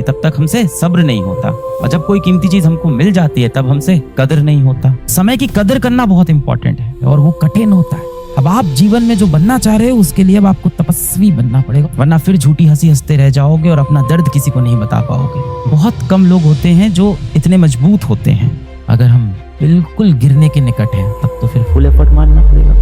तब तक हमसे सब्र नहीं होता, और जब कोई कीमती चीज हमको मिल जाती है तब हमसे कदर नहीं होता। समय की कदर करना बहुत इंपॉर्टेंट है और वो कठिन होता है। अब आप जीवन में जो बनना चाह रहे हो उसके लिए अब आपको तपस्वी बनना पड़ेगा, वरना फिर झूठी हंसी हंसते रह जाओगे और अपना दर्द किसी को नहीं बता पाओगे। बहुत कम लोग होते हैं जो इतने मजबूत होते हैं। अगर हम बिल्कुल गिरने के निकट हैं तब तो फिर फुल एफर्ट मारना पड़ेगा।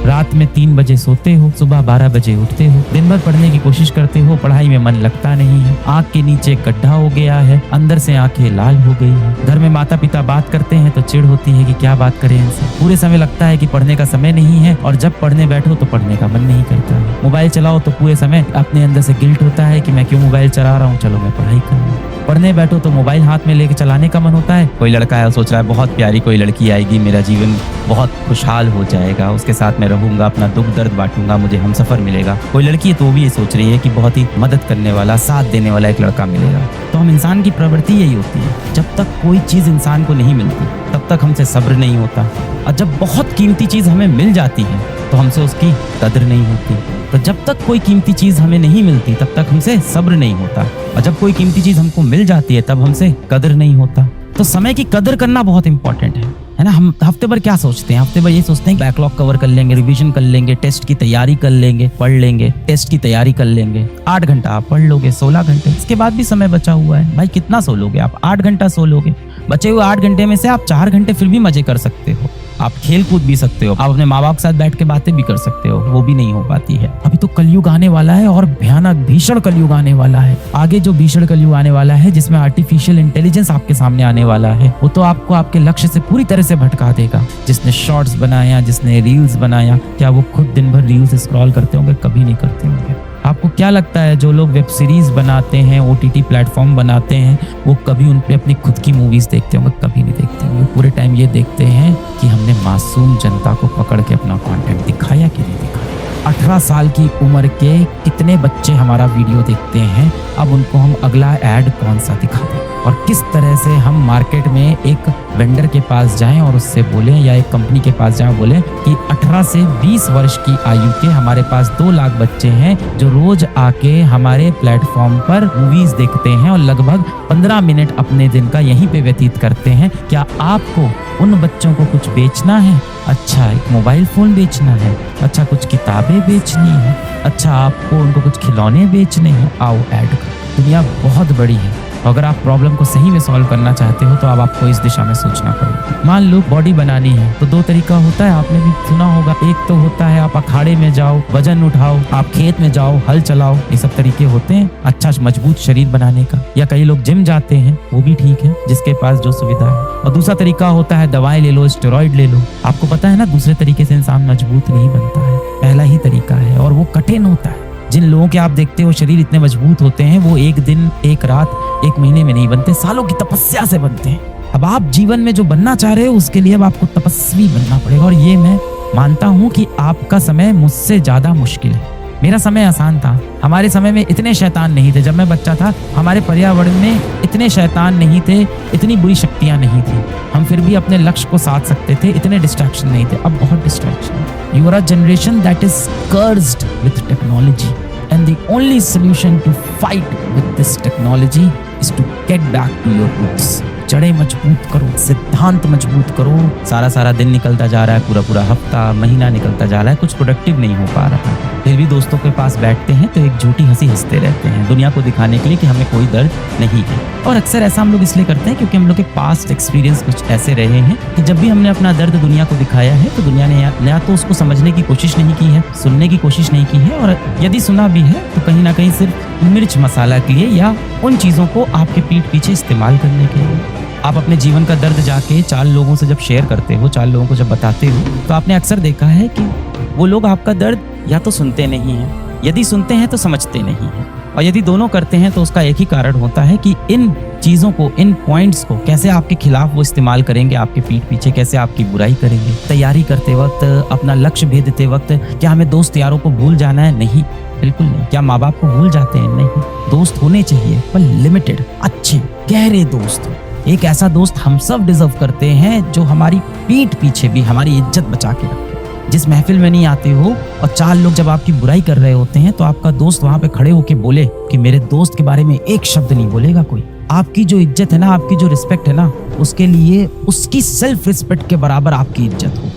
रात में 3 बजे सोते हो, सुबह 12 बजे उठते हो, दिन भर पढ़ने की कोशिश करते हो, पढ़ाई में मन लगता नहीं है, आँख के नीचे गड्ढा हो गया है, अंदर से आंखें लाल हो गई है। घर में माता पिता बात करते हैं तो चिढ़ होती है कि क्या बात करें इनसे। पूरे समय लगता है कि पढ़ने का समय नहीं है, और जब पढ़ने बैठो तो पढ़ने का मन नहीं करता है। मोबाइल चलाओ तो पूरे समय अपने अंदर से गिल्ट होता है कि मैं क्यों मोबाइल चला रहा हूँ, चलो मैं पढ़ाई करूँ। पढ़ने बैठो तो मोबाइल हाथ में लेके चलाने का मन होता है। कोई लड़का है सोच रहा है बहुत प्यारी कोई लड़की आएगी, मेरा जीवन बहुत खुशहाल हो जाएगा, उसके साथ मैं रहूंगा, अपना दुख दर्द बांटूंगा, मुझे हमसफर मिलेगा। कोई लड़की है तो वो भी ये सोच रही है कि बहुत ही मदद करने वाला, साथ देने वाला एक लड़का मिलेगा। तो हम इंसान की प्रवृत्ति यही होती है, जब तक कोई चीज इंसान को नहीं मिलती तब तक हमसे सब्र नहीं होता, और जब बहुत कीमती चीज हमें मिल जाती है तो हमसे उसकी कदर नहीं होती। तो जब तक कोई कीमती चीज हमें नहीं मिलती तब तक हमसे सब्र नहीं होता, और जब कोई कीमती चीज हमको मिल जाती है तब हमसे कदर नहीं होता। तो समय की कदर करना बहुत इंपॉर्टेंट है ना। हम हफ्ते भर क्या सोचते हैं, हफ्ते भर ये सोचते हैं बैकलॉग कवर कर लेंगे, रिवीजन कर लेंगे, टेस्ट की तैयारी कर लेंगे, पढ़ लेंगे, टेस्ट की तैयारी कर लेंगे। 8 घंटा आप पढ़ लोगे, 16 घंटे, इसके बाद भी समय बचा हुआ है। भाई कितना सो लोगे आप? 8 घंटा सो लोगे। बचे हुए 8 घंटे में से आप 4 घंटे फिर भी मजे कर सकते हो, आप खेल कूद भी सकते हो, आप अपने माँ बाप के साथ बैठ के बातें भी कर सकते हो, वो भी नहीं हो पाती है। अभी तो कलयुग आने वाला है, और भयानक भीषण कलयुग आने वाला है। आगे जो भीषण कलयुग आने वाला है, जिसमें आर्टिफिशियल इंटेलिजेंस आपके सामने आने वाला है, वो तो आपको आपके लक्ष्य से पूरी तरह से भटका देगा। जिसने शॉर्ट्स बनाया, जिसने रील्स बनाया, क्या वो खुद दिन भर रील्स स्क्रॉल करते होंगे? कभी नहीं करते होंगे। आपको क्या लगता है जो लोग वेब सीरीज बनाते हैं, OTT प्लेटफॉर्म बनाते हैं, वो कभी उन पे अपनी खुद की मूवीज देखते होंगे? कभी नहीं देखते होंगे। पूरे टाइम ये देखते हैं कि हमने मासूम जनता को पकड़ के अपना कंटेंट दिखाया कि नहीं दिखाया। 18 साल की उम्र के कितने बच्चे हमारा वीडियो देखते हैं, अब उनको हम अगला ऐड कौन सा दिखा दें, और किस तरह से हम मार्केट में एक वेंडर के पास जाएं और उससे बोलें, या एक कंपनी के पास जाएं बोलें कि 18 से 20 वर्ष की आयु के हमारे पास 2 लाख बच्चे हैं जो रोज आके हमारे प्लेटफॉर्म पर मूवीज देखते हैं और लगभग 15 मिनट अपने दिन का यहीं पे व्यतीत करते हैं। क्या आपको उन बच्चों को कुछ बेचना है? अच्छा, एक मोबाइल फोन बेचना है? अच्छा, कुछ किताबें बेचनी है? अच्छा, आपको उनको कुछ खिलौने बेचने हैं? आओ ऐड करो। दुनिया बहुत बड़ी है, अगर आप प्रॉब्लम को सही में सॉल्व करना चाहते हो तो अब आपको इस दिशा में सोचना पड़ेगा। मान लो बॉडी बनानी है तो 2 तरीका होता है, आपने भी सुना होगा। एक तो होता है आप अखाड़े में जाओ, वजन उठाओ, आप खेत में जाओ, हल चलाओ, ये सब तरीके होते हैं अच्छा मजबूत शरीर बनाने का। या कई लोग जिम जाते हैं, वो भी ठीक है, जिसके पास जो सुविधा है। और दूसरा तरीका होता है दवाएं ले लो, स्टेरॉइड ले लो। आपको पता है ना, दूसरे तरीके से इंसान मजबूत नहीं बनता है, पहला ही तरीका है, और वो कठिन होता है। जिन लोगों के आप देखते हो शरीर इतने मजबूत होते हैं, वो एक दिन, एक रात, एक महीने में नहीं बनते, सालों की तपस्या से बनते हैं। अब आप जीवन में जो बनना चाह रहे हो उसके लिए अब आपको तपस्वी बनना पड़ेगा, और ये मैं मानता हूँ कि आपका समय मुझसे ज्यादा मुश्किल है। मेरा समय आसान था, हमारे समय में इतने शैतान नहीं थे। जब मैं बच्चा था हमारे पर्यावरण में इतने शैतान नहीं थे, इतनी बुरी शक्तियां नहीं थी, हम फिर भी अपने लक्ष्य को साध सकते थे, इतने डिस्ट्रैक्शन नहीं थे। अब बहुत डिस्ट्रैक्शन है। You are a generation that is cursed with technology, and the only solution to fight with this technology is to get back to your roots. जड़ें मजबूत करो, सिद्धांत मजबूत करो। सारा दिन निकलता जा रहा है, पूरा हफ्ता, महीना निकलता जा रहा है, कुछ प्रोडक्टिव नहीं हो पा रहा है। फिर भी दोस्तों के पास बैठते हैं तो एक झूठी हंसी हंसते रहते हैं, दुनिया को दिखाने के लिए कि हमें कोई दर्द नहीं है। और अक्सर ऐसा हम लोग इसलिए करते हैं क्योंकि हम लोग के पास्ट एक्सपीरियंस कुछ ऐसे रहे हैं कि जब भी हमने अपना दर्द दुनिया को दिखाया है तो दुनिया ने या तो उसको समझने की कोशिश नहीं की है, सुनने की कोशिश नहीं की है, और यदि सुना भी है तो कहीं ना कहीं सिर्फ मिर्च मसाला के लिए, या उन चीजों को आपके पीठ पीछे इस्तेमाल करने के लिए। आप अपने जीवन का दर्द जाके 4 लोगों से जब शेयर करते हो, 4 लोगों को जब बताते हो, तो आपने अक्सर देखा है कि वो लोग आपका दर्द या तो सुनते नहीं हैं, यदि सुनते हैं तो समझते नहीं हैं, और यदि दोनों करते हैं तो उसका एक ही कारण होता है कि इन चीज़ों को, इन पॉइंट्स को कैसे आपके खिलाफ वो इस्तेमाल करेंगे, आपके पीठ पीछे कैसे आपकी बुराई करेंगे। तैयारी करते वक्त, अपना लक्ष्य भेदते वक्त, क्या हमें दोस्त यारों को भूल जाना है? नहीं, बिल्कुल नहीं। क्या माँ बाप को भूल जाते हैं? नहीं। दोस्त होने चाहिए पर लिमिटेड, अच्छे गहरे दोस्त। एक ऐसा दोस्त हम सब डिजर्व करते हैं जो हमारी पीठ पीछे भी हमारी इज्जत बचा के रखे। जिस महफिल में नहीं आते हो और 4 लोग जब आपकी बुराई कर रहे होते हैं तो आपका दोस्त वहां पे खड़े होके बोले कि मेरे दोस्त के बारे में एक शब्द नहीं बोलेगा कोई, आपकी जो इज्जत है ना, आपकी जो रिस्पेक्ट है ना, उसके लिए उसकी सेल्फ रिस्पेक्ट के बराबर आपकी इज्जत हो।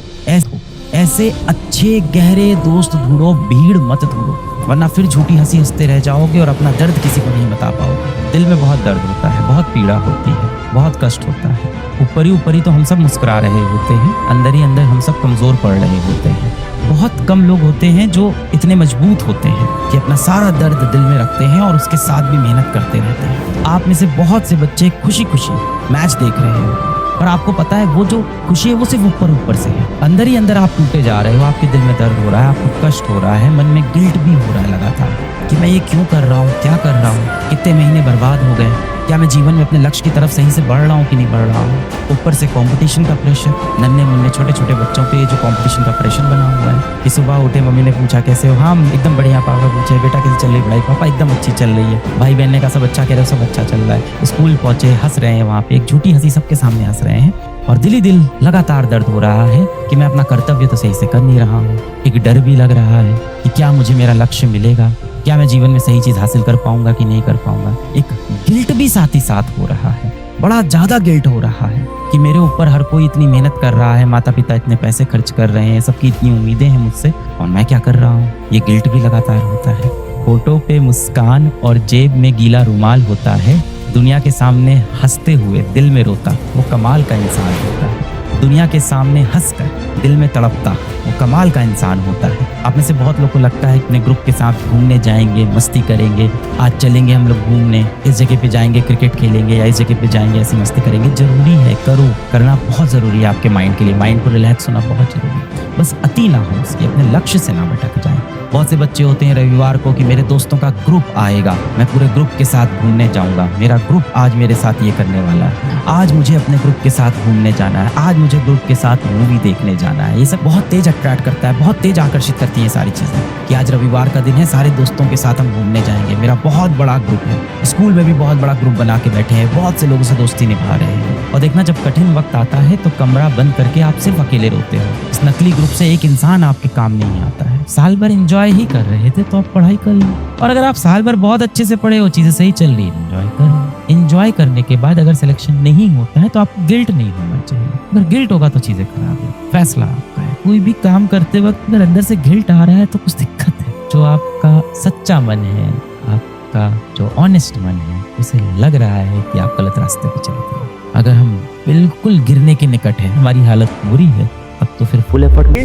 ऐसे अच्छे गहरे दोस्त ढूंढो, भीड़ मत ढूंढो, वरना फिर झूठी हंसी हंसते रह जाओगे और अपना दर्द किसी को नहीं बता पाओगे। दिल में बहुत दर्द होता है, बहुत पीड़ा होती है, बहुत कष्ट होता है। ऊपर ही तो हम सब मुस्कुरा रहे होते हैं, अंदर ही अंदर हम सब कमजोर पड़ रहे होते हैं। बहुत कम लोग होते हैं जो इतने मजबूत होते हैं कि अपना सारा दर्द दिल में रखते हैं और उसके साथ भी मेहनत करते रहते हैं। आप में से बहुत से बच्चे खुशी खुशी मैच देख रहे हो, पर आपको पता है वो जो खुशी है वो सिर्फ ऊपर से है। अंदर ही अंदर आप टूटे जा रहे हो, आपके दिल में दर्द हो रहा है, आपको कष्ट हो रहा है, मन में गिल्ट भी हो रहा है लगातार कि मैं ये क्यों कर रहा हूँ, क्या कर रहा हूँ, कितने महीने बर्बाद हो गए, क्या मैं जीवन में अपने लक्ष्य की तरफ सही से बढ़ रहा हूँ कि नहीं बढ़ रहा हूँ। ऊपर से कंपटीशन का प्रेशर, नन्हे मुन्ने छोटे छोटे बच्चों पे जो कंपटीशन का प्रेशर बना हुआ है कि सुबह उठे मम्मी ने पूछा कैसे हो, हाँ एकदम बढ़िया, पापा पूछे बेटा कैसे चल रही पढ़ाई, पापा एकदम अच्छी चल रही है, भाई बहन ने कहा सब अच्छा कह रहे हो, सब अच्छा चल रहा है, स्कूल पहुंचे हंस रहे हैं, वहाँ पे एक झूठी हंसी सबके सामने हंस रहे हैं और दिल ही दिल लगातार दर्द हो रहा है कि मैं अपना कर्तव्य तो सही से कर नहीं रहा हूँ। एक डर भी लग रहा है कि क्या मुझे मेरा लक्ष्य मिलेगा, क्या मैं जीवन में सही चीज हासिल कर पाऊंगा कि नहीं कर पाऊंगा। एक गिल्ट भी साथ ही साथ हो रहा है, बड़ा ज्यादा गिल्ट हो रहा है कि मेरे ऊपर हर कोई इतनी मेहनत कर रहा है, माता पिता इतने पैसे खर्च कर रहे हैं, सबकी इतनी उम्मीदें हैं मुझसे और मैं क्या कर रहा हूँ। ये गिल्ट भी लगातार होता है। होठों पे मुस्कान और जेब में गीला रुमाल होता है, दुनिया के सामने हंसते हुए दिल में रोता वो कमाल का इंसान होता है। दुनिया के सामने हंसकर दिल में तड़पता वो कमाल का इंसान होता है। आप में से बहुत लोगों को लगता है अपने ग्रुप के साथ घूमने जाएंगे, मस्ती करेंगे, आज चलेंगे हम लोग घूमने, इस जगह पे जाएंगे क्रिकेट खेलेंगे या इस जगह पे जाएंगे ऐसी मस्ती करेंगे। जरूरी है, करो, करना बहुत जरूरी है आपके माइंड के लिए, माइंड को रिलैक्स होना बहुत जरूरी है, बस अति ना हो उसकी, अपने लक्ष्य से ना भटक जाए। बहुत से बच्चे होते हैं रविवार को कि मेरे दोस्तों का ग्रुप आएगा, मैं पूरे ग्रुप के साथ घूमने जाऊंगा, मेरा ग्रुप आज मेरे साथ ये करने वाला है, आज मुझे अपने ग्रुप के साथ घूमने जाना है, आज मुझे ग्रुप के साथ मूवी देखने जाना है। ये सब बहुत तेज अट्रैक्ट करता है, बहुत तेज आकर्षित करती है सारी चीजें कि आज रविवार का दिन है, सारे दोस्तों के साथ हम घूमने जाएंगे, मेरा बहुत बड़ा ग्रुप है। स्कूल में भी बहुत बड़ा ग्रुप बना के बैठे हैं, बहुत से लोगों से दोस्ती निभा रहे हैं और देखना जब कठिन वक्त आता है तो कमरा बंद करके आप सिर्फ अकेले रोते हो। इस नकली ग्रुप से एक इंसान आपके काम नहीं आता है। साल भर एंजॉय ही कर रहे थे तो आप पढ़ाई कर लो, और अगर आप साल भर बहुत अच्छे से पढ़े हो, चीजें सही चल रही है, एंजॉय करो। एंजॉय करने के बाद अगर सिलेक्शन नहीं होता है तो आपको गिल्ट नहीं होना चाहिए। अगर गिल्ट होगा तो चीजें खराब है, फैसला आपका है। कोई भी काम करते वक्त अगर अंदर से गिल्ट आ रहा है तो कुछ दिक्कत है। जो आपका सच्चा मन है, आपका जो ऑनेस्ट मन है, उसे लग रहा है कि आप गलत रास्ते पे चल रहे हो। अगर हम बिल्कुल गिरने के निकट है, हमारी हालत बुरी है, अब तो फिर फुल एफर्ट